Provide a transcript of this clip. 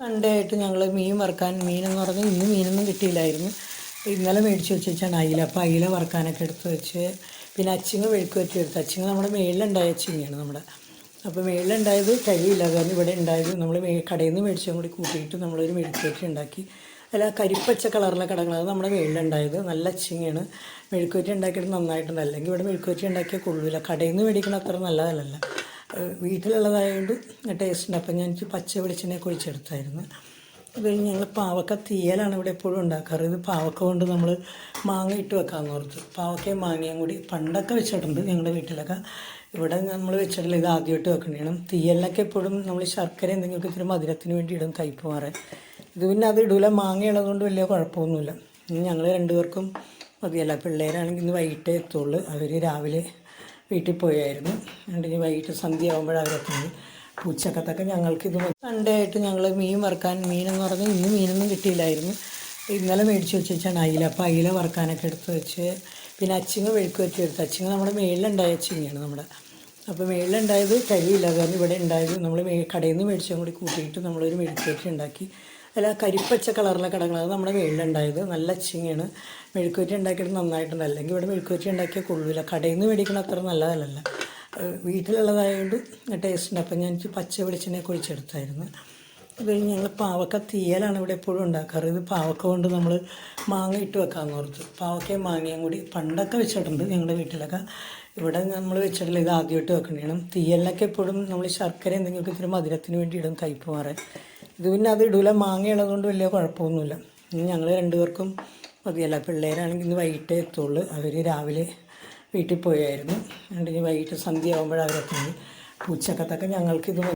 Sunday ആയിട്ട് ഞങ്ങൾ മീൻ വറുക്കാൻ മീനെന്ന് പറഞ്ഞാൽ ഇന്ന് മീനൊന്നും കിട്ടിയില്ലായിരുന്നു. ഇന്നലെ മേടിച്ച് വെച്ചാണ് അയില. അപ്പോൾ അയില വറുക്കാനൊക്കെ എടുത്ത് വെച്ച് പിന്നെ അച്ചിങ്ങ വെഴുക്ക് വെച്ച് എടുത്ത് അച്ചിങ്ങ നമ്മുടെ മേളിലുണ്ടായ അച്ചിങ്ങയാണ് നമ്മുടെ. അപ്പോൾ മേളിലുണ്ടായത് കഴിയില്ല, കാരണം ഇവിടെ ഉണ്ടായത് നമ്മൾ കടയിൽ നിന്ന് മേടിച്ചും കൂടി കൂട്ടിയിട്ട് നമ്മളൊരു മെഴുക്കുവരട്ടി ഉണ്ടാക്കി. അല്ല കരിപ്പച്ച കളറിലെ കടകൾ, അത് നമ്മുടെ മേളിലുണ്ടായത് നല്ല അച്ചിങ്ങയാണ്. മെഴുക്കുവരട്ടി ഉണ്ടാക്കിയിട്ട് നന്നായിട്ടുണ്ട്. അല്ലെങ്കിൽ ഇവിടെ മെഴുക്കുവരട്ടി ഉണ്ടാക്കിയാൽ കൊള്ളില്ല, കടയിൽ നിന്ന് മേടിക്കണ അത്ര നല്ലതല്ല. വീട്ടിലുള്ളതായതുകൊണ്ട് ടേസ്റ്റ് ഉണ്ട്. അപ്പം ഞാൻ പച്ച വെളിച്ചെണ്ണയൊക്കെ ഒഴിച്ചെടുത്തായിരുന്നു. അത് കഴിഞ്ഞ് ഞങ്ങൾ പാവക്ക തീയലാണ് ഇവിടെ എപ്പോഴും ഉണ്ടാക്കാറ്. ഇത് പാവക്ക കൊണ്ട് നമ്മൾ മാങ്ങ ഇട്ട് വെക്കാമെന്ന് ഓർത്ത്. പാവക്കയും മാങ്ങയും കൂടി പണ്ടൊക്കെ വെച്ചിട്ടുണ്ട് ഞങ്ങളുടെ വീട്ടിലൊക്കെ. ഇവിടെ നമ്മൾ വെച്ചിട്ടില്ല, ഇത് ആദ്യമായിട്ട് വെക്കേണ്ടതാണ്. തീയലിനൊക്കെ എപ്പോഴും നമ്മൾ ശർക്കര എന്തെങ്കിലുമൊക്കെ ഇത്തിരി മധുരത്തിന് വേണ്ടി ഇടും, കയ്പ്പ് മാറാൻ. ഇത് പിന്നെ അത് ഇടൂല, മാങ്ങ ഉള്ളതുകൊണ്ട് വലിയ കുഴപ്പമൊന്നുമില്ല. ഞങ്ങൾ രണ്ടുപേർക്കും മതിയല്ല. പിള്ളേരാണെങ്കിൽ ഇന്ന് വൈകിട്ടേ എത്തുള്ളൂ. അവർ രാവിലെ വീട്ടിൽ പോയായിരുന്നു. ഇനി വൈകിട്ട് സന്ധ്യ ആകുമ്പോഴാണ് അവരെത്തുന്നത്. ഉച്ചക്കത്തൊക്കെ ഞങ്ങൾക്കിത് സൺഡേ ആയിട്ട് ഞങ്ങൾ മീൻ വറുക്കാൻ മീനെന്ന് പറഞ്ഞാൽ ഇന്ന് മീനൊന്നും കിട്ടിയില്ലായിരുന്നു. ഇന്നലെ മേടിച്ച് വെച്ചാണ് അയില. അപ്പോൾ അയില വറുക്കാനൊക്കെ എടുത്ത് വെച്ച് പിന്നെ അച്ചിങ്ങ വെഴുക്ക് വെച്ച് എടുത്ത് അച്ചിങ്ങ നമ്മുടെ മേളിലുണ്ടായ അച്ചിങ്ങയാണ് നമ്മുടെ. അപ്പോൾ മേളിലുണ്ടായത് കഴിയില്ല, കാരണം ഇവിടെ ഉണ്ടായത് നമ്മൾ കടയിൽ നിന്ന് മേടിച്ചും കൂടി കൂട്ടിയിട്ട് നമ്മളൊരു മെഴുക്കുവരട്ടി ഉണ്ടാക്കി. അല്ല കരിപ്പച്ച കളറിലെ കടകൾ, അത് നമ്മുടെ മേളിലുണ്ടായത് നല്ല അച്ചിങ്ങയാണ്. മെഴുക്കുവരട്ടി ഉണ്ടാക്കിയിട്ട് നന്നായിട്ടുണ്ട്. അല്ലെങ്കിൽ ഇവിടെ മെഴുക്കുവരട്ടി ഉണ്ടാക്കിയാൽ കൊള്ളില്ല, കടയിൽ നിന്ന് മേടിക്കണ അത്ര നല്ലതല്ല. വീട്ടിലുള്ളതായതുകൊണ്ട് ടേസ്റ്റ് ഉണ്ട്. അപ്പം ഞാൻ പച്ച വെളിച്ചെണ്ണയൊക്കെ ഒഴിച്ചെടുത്തായിരുന്നു. അത് കഴിഞ്ഞ് ഞങ്ങൾ പാവക്ക തീയലാണ് ഇവിടെ എപ്പോഴും ഉണ്ടാക്കാറ്. ഇത് പാവക്ക കൊണ്ട് നമ്മൾ മാങ്ങ ഇട്ട് വെക്കാമെന്ന് ഓർത്ത്. പാവക്കയും മാങ്ങയും കൂടി പണ്ടൊക്കെ വെച്ചിട്ടുണ്ട് ഞങ്ങളുടെ വീട്ടിലൊക്കെ. ഇവിടെ നമ്മൾ വെച്ചിട്ടില്ല, ഇത് ആദ്യമായിട്ട് വെക്കേണ്ടതാണ്. തീയലിനൊക്കെ എപ്പോഴും നമ്മൾ ശർക്കര എന്തെങ്കിലുമൊക്കെ ഇത്തിരി മധുരത്തിന് വേണ്ടി ഇടും, കയ്പ്പ് മാറാൻ. ഇത് പിന്നെ അത് ഇടൂല, മാങ്ങ ഉള്ളതുകൊണ്ട് വലിയ കുഴപ്പമൊന്നുമില്ല. ഞങ്ങൾ രണ്ടുപേർക്കും മതിയല്ല. പിള്ളേരാണെങ്കിൽ ഇന്ന് വൈകിട്ടേ എത്തുള്ളൂ. അവർ രാവിലെ വീട്ടിൽ പോയായിരുന്നു. ഇനി വൈകിട്ട് സന്ധ്യ ആകുമ്പോഴാണ് അവരെത്തുന്നത്. ഉച്ചക്കത്തൊക്കെ ഞങ്ങൾക്കിത്